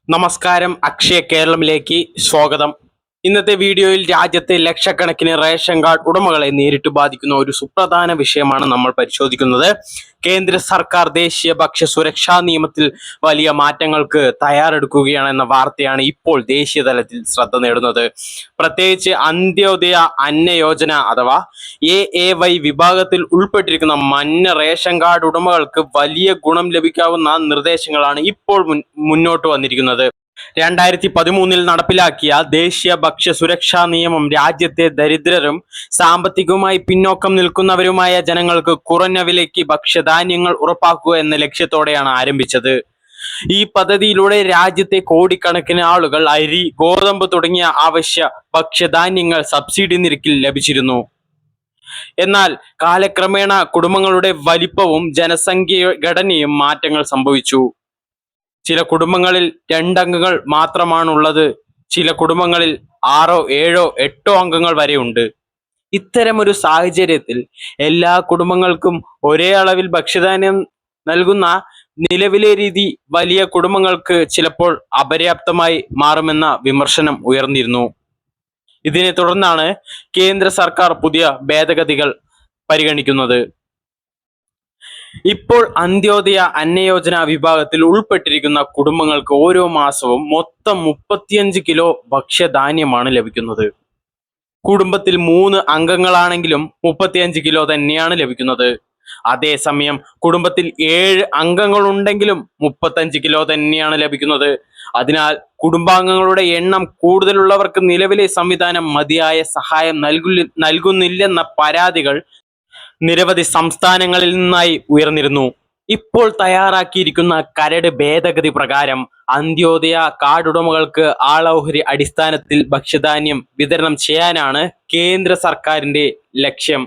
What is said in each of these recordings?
നമസ്കാരം, അക്ഷയ കേരളമിലേക്ക് സ്വാഗതം. ഇന്നത്തെ വീഡിയോയിൽ രാജ്യത്തെ ലക്ഷക്കണക്കിന് റേഷൻ കാർഡ് ഉടമകളെ നേരിട്ട് ബാധിക്കുന്ന ഒരു സുപ്രധാന വിഷയമാണ് നമ്മൾ പരിശോധിക്കുന്നത്. കേന്ദ്ര സർക്കാർ ദേശീയ ഭക്ഷ്യ സുരക്ഷാ നിയമത്തിൽ വലിയ മാറ്റങ്ങൾക്ക് തയ്യാറെടുക്കുകയാണെന്ന വാർത്തയാണ് ഇപ്പോൾ ദേശീയ തലത്തിൽ ശ്രദ്ധ നേടുന്നത്. പ്രത്യേകിച്ച് അന്ത്യോദയ അന്ന യോജന അഥവാ AAY വിഭാഗത്തിൽ ഉൾപ്പെട്ടിരിക്കുന്ന മഞ്ഞ റേഷൻ കാർഡ് ഉടമകൾക്ക് വലിയ ഗുണം ലഭിക്കാവുന്ന നിർദ്ദേശങ്ങളാണ് ഇപ്പോൾ മുന്നോട്ട് വന്നിരിക്കുന്നത്. 2013 നടപ്പിലാക്കിയ ദേശീയ ഭക്ഷ്യ സുരക്ഷാ നിയമം രാജ്യത്തെ ദരിദ്രരും സാമ്പത്തികമായി പിന്നോക്കം നിൽക്കുന്നവരുമായ ജനങ്ങൾക്ക് കുറഞ്ഞ വിലയ്ക്ക് ഭക്ഷ്യധാന്യങ്ങൾ ഉറപ്പാക്കുക എന്ന ലക്ഷ്യത്തോടെയാണ് ആരംഭിച്ചത്. ഈ പദ്ധതിയിലൂടെ രാജ്യത്തെ കോടിക്കണക്കിന് ആളുകൾ അരി, ഗോതമ്പ് തുടങ്ങിയ അവശ്യ ഭക്ഷ്യധാന്യങ്ങൾ സബ്സിഡി നിരക്കിൽ ലഭിച്ചിരുന്നു. എന്നാൽ കാലക്രമേണ കുടുംബങ്ങളുടെ വലിപ്പവും ജനസംഖ്യ ഘടനയും മാറ്റങ്ങൾ സംഭവിച്ചു. ചില കുടുംബങ്ങളിൽ 2 അംഗങ്ങൾ മാത്രമാണുള്ളത്. ചില കുടുംബങ്ങളിൽ 6, 7, 8 അംഗങ്ങൾ വരെ ഉണ്ട്. ഇത്തരമൊരു സാഹചര്യത്തിൽ എല്ലാ കുടുംബങ്ങൾക്കും ഒരേ അളവിൽ ഭക്ഷ്യധാന്യം നൽകുന്ന നിലവിലെ രീതി വലിയ കുടുംബങ്ങൾക്ക് ചിലപ്പോൾ അപര്യാപ്തമായി മാറുമെന്ന വിമർശനം ഉയർന്നിരുന്നു. ഇതിനെ തുടർന്നാണ് കേന്ദ്ര സർക്കാർ പുതിയ ഭേദഗതികൾ പരിഗണിക്കുന്നത്. ഇപ്പോൾ അന്ത്യോദയ അന്ന യോജന വിഭാഗത്തിൽ ഉൾപ്പെട്ടിരിക്കുന്ന കുടുംബങ്ങൾക്ക് ഓരോ മാസവും മൊത്തം 35 കിലോ ഭക്ഷ്യധാന്യമാണ് ലഭിക്കുന്നത്. കുടുംബത്തിൽ 3 അംഗങ്ങളാണെങ്കിലും 35 കിലോ തന്നെയാണ് ലഭിക്കുന്നത്. അതേസമയം കുടുംബത്തിൽ 7 അംഗങ്ങളുണ്ടെങ്കിലും 35 കിലോ തന്നെയാണ് ലഭിക്കുന്നത്. അതിനാൽ കുടുംബാംഗങ്ങളുടെ എണ്ണം കൂടുതലുള്ളവർക്ക് നിലവിലെ സംവിധാനം മതിയായ സഹായം നൽകുന്നില്ലെന്ന പരാതികൾ നിരവധി സംസ്ഥാനങ്ങളിൽ നിന്നായി ഉയർന്നിരുന്നു. ഇപ്പോൾ തയ്യാറാക്കിയിരിക്കുന്ന കരട് ഭേദഗതി പ്രകാരം അന്ത്യോദയ കാർഡ് ഉടമകൾക്ക് ആളോഹരി അടിസ്ഥാനത്തിൽ ഭക്ഷ്യധാന്യം വിതരണം ചെയ്യാനാണ് കേന്ദ്ര സർക്കാരിന്റെ ലക്ഷ്യം.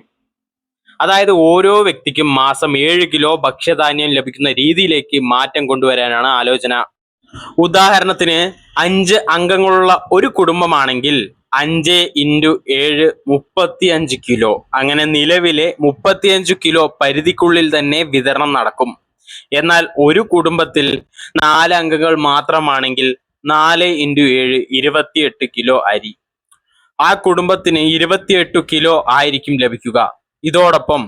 അതായത് ഓരോ വ്യക്തിക്കും മാസം 7 കിലോ ഭക്ഷ്യധാന്യം ലഭിക്കുന്ന രീതിയിലേക്ക് മാറ്റം കൊണ്ടുവരാനാണ് ആലോചന. ഉദാഹരണത്തിന് 5 അംഗങ്ങളുള്ള ഒരു കുടുംബമാണെങ്കിൽ 5 × 7 35 കിലോ. അങ്ങനെ നിലവിലെ 35 കിലോ പരിധിക്കുള്ളിൽ തന്നെ വിതരണം നടക്കും. എന്നാൽ ഒരു കുടുംബത്തിൽ 4 അംഗങ്ങൾ മാത്രമാണെങ്കിൽ 4 × 7 28 കിലോ അരി. ആ കുടുംബത്തിന് 28 കിലോ ആയിരിക്കും ലഭിക്കുക. ഇതോടൊപ്പം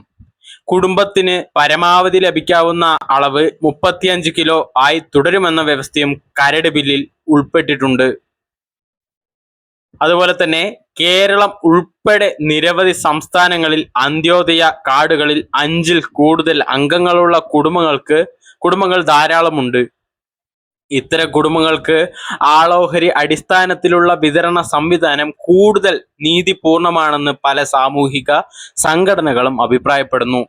കുടുംബത്തിന് പരമാവധി ലഭിക്കാവുന്ന അളവ് 35 കിലോ ആയി തുടരുമെന്ന വ്യവസ്ഥയും കരട് ബില്ലിൽ ഉൾപ്പെട്ടിട്ടുണ്ട്. അതുപോലെ തന്നെ കേരളം ഉൾപ്പെടെ നിരവധി സംസ്ഥാനങ്ങളിൽ അന്ത്യോദയ കാർഡുകളിൽ 5-ൽ കൂടുതൽ അംഗങ്ങളുള്ള കുടുംബങ്ങൾ ധാരാളമുണ്ട്. ഇത്തരം കുടുംബങ്ങൾക്ക് ആളോഹരി അടിസ്ഥാനത്തിലുള്ള വിതരണ സംവിധാനം കൂടുതൽ നീതിപൂർണമാണെന്ന് പല സാമൂഹിക സംഘടനകളും അഭിപ്രായപ്പെടുന്നു.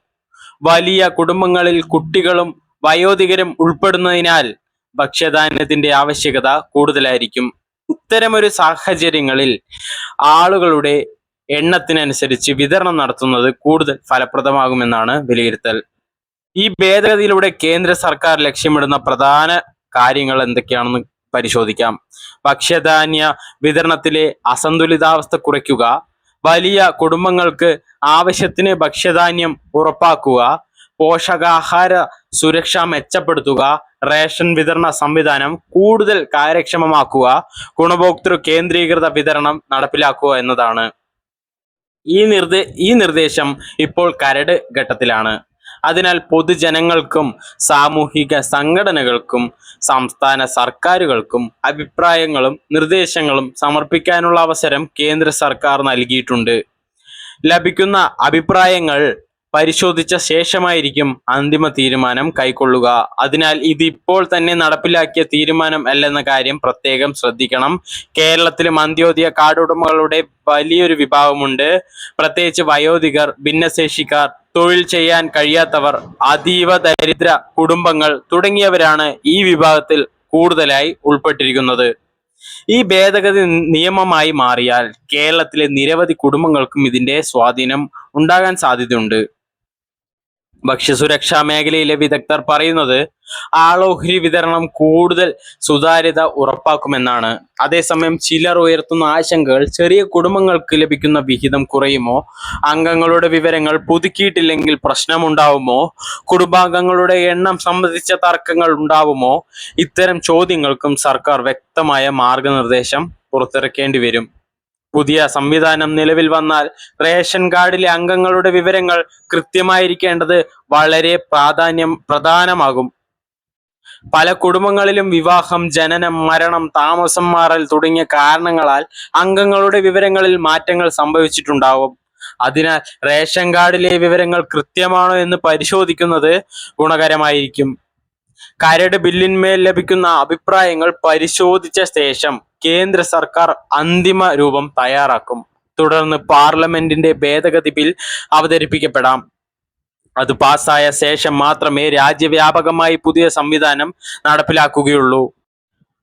വലിയ കുടുംബങ്ങളിൽ കുട്ടികളും വയോധികരും ഉൾപ്പെടുന്നതിനാൽ ഭക്ഷ്യധാന്യത്തിന്റെ ആവശ്യകത കൂടുതലായിരിക്കും. ഇത്തരമൊരു സാഹചര്യങ്ങളിൽ ആളുകളുടെ എണ്ണത്തിനനുസരിച്ച് വിതരണം നടത്തുന്നത് കൂടുതൽ ഫലപ്രദമാകുമെന്നാണ് വിലയിരുത്തൽ. ഈ ഭേദഗതിയിലൂടെ കേന്ദ്ര സർക്കാർ ലക്ഷ്യമിടുന്ന പ്രധാന കാര്യങ്ങൾ എന്തൊക്കെയാണെന്ന് പരിശോധിക്കാം. ഭക്ഷ്യധാന്യ വിതരണത്തിലെ അസന്തുലിതാവസ്ഥ കുറയ്ക്കുക, വലിയ കുടുംബങ്ങൾക്ക് ആവശ്യത്തിന് ഭക്ഷ്യധാന്യം ഉറപ്പാക്കുക, പോഷകാഹാര സുരക്ഷ മെച്ചപ്പെടുത്തുക, റേഷൻ വിതരണ സംവിധാനം കൂടുതൽ കാര്യക്ഷമമാക്കുക, ഗുണഭോക്തൃ കേന്ദ്രീകൃത വിതരണം നടപ്പിലാക്കുക എന്നതാണ്. ഈ നിർദ്ദേശം ഇപ്പോൾ കരട് ഘട്ടത്തിലാണ്. അതിനാൽ പൊതുജനങ്ങൾക്കും സാമൂഹിക സംഘടനകൾക്കും സംസ്ഥാന സർക്കാരുകൾക്കും അഭിപ്രായങ്ങളും നിർദ്ദേശങ്ങളും സമർപ്പിക്കാനുള്ള അവസരം കേന്ദ്ര സർക്കാർ നൽകിയിട്ടുണ്ട്. ലഭിക്കുന്ന അഭിപ്രായങ്ങൾ പരിശോധിച്ച ശേഷമായിരിക്കും അന്തിമ തീരുമാനം കൈക്കൊള്ളുക. അതിനാൽ ഇതിപ്പോൾ തന്നെ നടപ്പിലാക്കിയ തീരുമാനം അല്ലെന്ന കാര്യം പ്രത്യേകം ശ്രദ്ധിക്കണം. കേരളത്തിലും അന്ത്യോദയ കാർഡ് ഉടമകളുടെ വലിയൊരു വിഭാഗമുണ്ട്. പ്രത്യേകിച്ച് വയോധികർ, ഭിന്നശേഷിക്കാർ, തൊഴിൽ ചെയ്യാൻ കഴിയാത്തവർ, അതീവ ദരിദ്ര കുടുംബങ്ങൾ തുടങ്ങിയവരാണ് ഈ വിഭാഗത്തിൽ കൂടുതലായി ഉൾപ്പെട്ടിരിക്കുന്നത്. ഈ ഭേദഗതി നിയമമായി മാറിയാൽ കേരളത്തിലെ നിരവധി കുടുംബങ്ങൾക്കും ഇതിന്റെ സ്വാധീനം ഉണ്ടാകാൻ സാധ്യതയുണ്ട്. ഭക്ഷ്യസുരക്ഷാ മേഖലയിലെ വിദഗ്ധർ പറയുന്നത് ആളോഹരി വിതരണം കൂടുതൽ സുതാര്യത ഉറപ്പാക്കുമെന്നാണ്. അതേസമയം ചിലർ ഉയർത്തുന്ന ആശങ്കകൾ ചെറിയ കുടുംബങ്ങൾക്ക് ലഭിക്കുന്ന വിഹിതം കുറയുമോ, അംഗങ്ങളുടെ വിവരങ്ങൾ പുതുക്കിയിട്ടില്ലെങ്കിൽ പ്രശ്നമുണ്ടാവുമോ, കുടുംബാംഗങ്ങളുടെ എണ്ണം സംബന്ധിച്ച തർക്കങ്ങൾ ഉണ്ടാവുമോ? ഇത്തരം ചോദ്യങ്ങൾക്കും സർക്കാർ വ്യക്തമായ മാർഗനിർദ്ദേശം പുറത്തിറക്കേണ്ടി വരും. പുതിയ സംവിധാനം നിലവിൽ വന്നാൽ റേഷൻ കാർഡിലെ അംഗങ്ങളുടെ വിവരങ്ങൾ കൃത്യമായിരിക്കേണ്ടത് വളരെ പ്രധാനമാകും. പല കുടുംബങ്ങളിലും വിവാഹം, ജനനം, മരണം, താമസം മാറൽ തുടങ്ങിയ കാരണങ്ങളാൽ അംഗങ്ങളുടെ വിവരങ്ങളിൽ മാറ്റങ്ങൾ സംഭവിച്ചിട്ടുണ്ടാവും. അതിനാൽ റേഷൻ കാർഡിലെ വിവരങ്ങൾ കൃത്യമാണോ എന്ന് പരിശോധിക്കുന്നത് ഗുണകരമായിരിക്കും. കരട് ബില്ലിന്മേൽ ലഭിക്കുന്ന അഭിപ്രായങ്ങൾ പരിശോധിച്ച ശേഷം കേന്ദ്ര സർക്കാർ അന്തിമ രൂപം തയ്യാറാക്കും. തുടർന്ന് പാർലമെന്റിന്റെ ഭേദഗതി ബിൽ അവതരിപ്പിക്കപ്പെടാം. അത് പാസ്സായ ശേഷം മാത്രമേ രാജ്യവ്യാപകമായി പുതിയ സംവിധാനം നടപ്പിലാക്കുകയുള്ളൂ.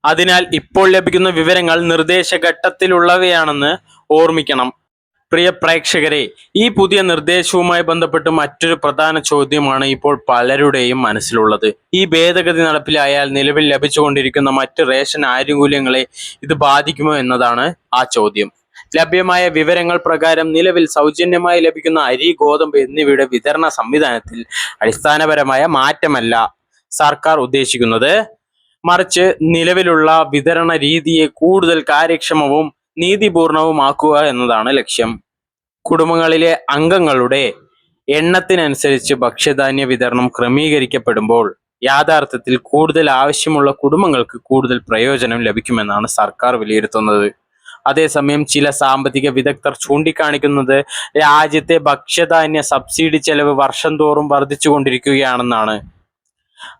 അതിനാൽ ഇപ്പോൾ ലഭിക്കുന്ന വിവരങ്ങൾ നിർദ്ദേശഘട്ടത്തിലുള്ളവയാണെന്ന് ഓർമ്മിക്കണം. പ്രിയ പ്രേക്ഷകരെ, ഈ പുതിയ നിർദ്ദേശവുമായി ബന്ധപ്പെട്ട് മറ്റൊരു പ്രധാന ചോദ്യമാണ് ഇപ്പോൾ പലരുടെയും മനസ്സിലുള്ളത്. ഈ ഭേദഗതി നടപ്പിലായാൽ നിലവിൽ ലഭിച്ചുകൊണ്ടിരിക്കുന്ന മറ്റ് റേഷൻ ആനുകൂല്യങ്ങളെ ഇത് ബാധിക്കുമോ എന്നതാണ് ആ ചോദ്യം. ലഭ്യമായ വിവരങ്ങൾ പ്രകാരം നിലവിൽ സൗജന്യമായി ലഭിക്കുന്ന അരി, ഗോതമ്പ് എന്നിവയുടെ വിതരണ സംവിധാനത്തിൽ അടിസ്ഥാനപരമായ മാറ്റമല്ല സർക്കാർ ഉദ്ദേശിക്കുന്നത്. മറിച്ച് നിലവിലുള്ള വിതരണ രീതിയെ കൂടുതൽ കാര്യക്ഷമവും നീതിപൂർണവുമാക്കുക എന്നതാണ് ലക്ഷ്യം. കുടുംബങ്ങളിലെ അംഗങ്ങളുടെ എണ്ണത്തിനനുസരിച്ച് ഭക്ഷ്യധാന്യ വിതരണം ക്രമീകരിക്കപ്പെടുമ്പോൾ യാഥാർത്ഥ്യത്തിൽ കൂടുതൽ ആവശ്യമുള്ള കുടുംബങ്ങൾക്ക് കൂടുതൽ പ്രയോജനം ലഭിക്കുമെന്നാണ് സർക്കാർ വിലയിരുത്തുന്നത്. അതേസമയം ചില സാമ്പത്തിക വിദഗ്ധർ ചൂണ്ടിക്കാണിക്കുന്നത് രാജ്യത്തെ ഭക്ഷ്യധാന്യ സബ്സിഡി ചെലവ് വർഷം തോറും വർദ്ധിച്ചുകൊണ്ടിരിക്കുകയാണെന്നാണ്.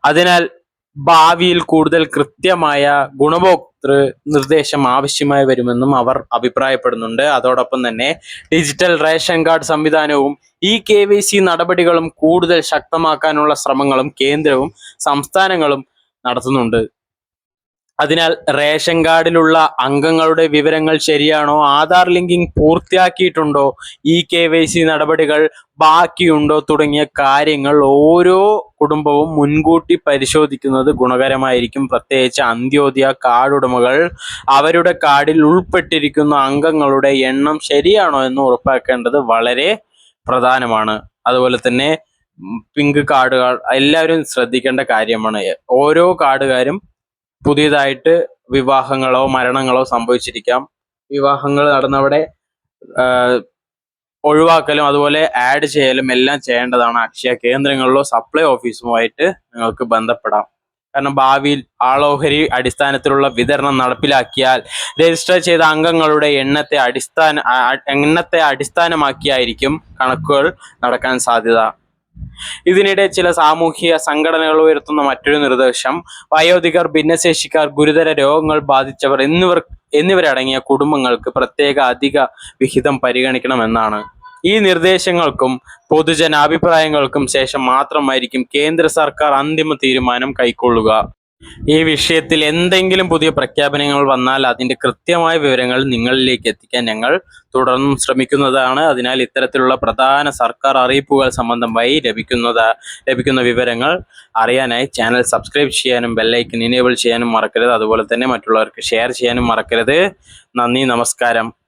അതിനാൽ ഭാവിയിൽ കൂടുതൽ കൃത്യമായ ഗുണഭോക്തൃ നിർദ്ദേശം ആവശ്യമായി വരുമെന്നും അവർ അഭിപ്രായപ്പെടുന്നുണ്ട്. അതോടൊപ്പം തന്നെ ഡിജിറ്റൽ റേഷൻ കാർഡ് സംവിധാനവും KYC നടപടികളും കൂടുതൽ ശക്തമാക്കാനുള്ള ശ്രമങ്ങളും കേന്ദ്രവും സംസ്ഥാനങ്ങളും നടത്തുന്നുണ്ട്. അതിനാൽ റേഷൻ കാർഡിലുള്ള അംഗങ്ങളുടെ വിവരങ്ങൾ ശരിയാണോ, ആധാർ ലിങ്കിങ് പൂർത്തിയാക്കിയിട്ടുണ്ടോ, KYC നടപടികൾ ബാക്കിയുണ്ടോ തുടങ്ങിയ കാര്യങ്ങൾ ഓരോ കുടുംബവും മുൻകൂട്ടി പരിശോധിക്കുന്നത് ഗുണകരമായിരിക്കും. പ്രത്യേകിച്ച് അന്ത്യോദയ കാർഡ് ഉടമകൾ അവരുടെ കാർഡിൽ ഉൾപ്പെട്ടിരിക്കുന്ന അംഗങ്ങളുടെ എണ്ണം ശരിയാണോ എന്ന് ഉറപ്പാക്കേണ്ടത് വളരെ പ്രധാനമാണ്. അതുപോലെ തന്നെ പിങ്ക് കാർഡുകൾ എല്ലാവരും ശ്രദ്ധിക്കേണ്ട കാര്യമാണ്. ഓരോ കാർഡുകാരും പുതിയതായിട്ട് വിവാഹങ്ങളോ മരണങ്ങളോ സംഭവിച്ചിരിക്കാം. വിവാഹങ്ങൾ നടന്നവിടെ ഒഴിവാക്കലും അതുപോലെ ആഡ് ചെയ്യലും എല്ലാം ചെയ്യേണ്ടതാണ്. അക്ഷയ കേന്ദ്രങ്ങളിലോ സപ്ലൈ ഓഫീസുമായിട്ട് നിങ്ങൾക്ക് ബന്ധപ്പെടാം. കാരണം ഭാവിയിൽ ആളോഹരി അടിസ്ഥാനത്തിലുള്ള വിതരണം നടപ്പിലാക്കിയാൽ രജിസ്റ്റർ ചെയ്ത അംഗങ്ങളുടെ എണ്ണത്തെ അടിസ്ഥാനമാക്കിയായിരിക്കും കണക്കുകൾ നടക്കാൻ സാധ്യത. ഇതിനിടെ ചില സാമൂഹിക സംഘടനകൾ ഉയർത്തുന്ന മറ്റൊരു നിർദ്ദേശം വയോധികർ, ഭിന്നശേഷിക്കാർ, ഗുരുതര രോഗങ്ങൾ ബാധിച്ചവർ എന്നിവരടങ്ങിയ കുടുംബങ്ങൾക്ക് പ്രത്യേക അധിക വിഹിതം പരിഗണിക്കണമെന്നാണ്. ഈ നിർദ്ദേശങ്ങൾക്കും പൊതുജനാഭിപ്രായങ്ങൾക്കും ശേഷം മാത്രമായിരിക്കും കേന്ദ്ര സർക്കാർ അന്തിമ തീരുമാനം കൈക്കൊള്ളുക. ഈ വിഷയത്തിൽ എന്തെങ്കിലും പുതിയ പ്രഖ്യാപനങ്ങൾ വന്നാൽ അതിന്റെ കൃത്യമായ വിവരങ്ങൾ നിങ്ങളിലേക്ക് എത്തിക്കാൻ ഞങ്ങൾ തുടർന്നും ശ്രമിക്കുന്നതാണ്. അതിനാൽ ഇത്തരത്തിലുള്ള പ്രധാന സർക്കാർ അറിയിപ്പുകൾ സംബന്ധമായി ലഭിക്കുന്ന വിവരങ്ങൾ അറിയാനായി ചാനൽ സബ്സ്ക്രൈബ് ചെയ്യാനും ബെല്ലൈക്കൻ എനേബിൾ ചെയ്യാനും മറക്കരുത്. അതുപോലെ തന്നെ മറ്റുള്ളവർക്ക് ഷെയർ ചെയ്യാനും മറക്കരുത്. നന്ദി, നമസ്കാരം.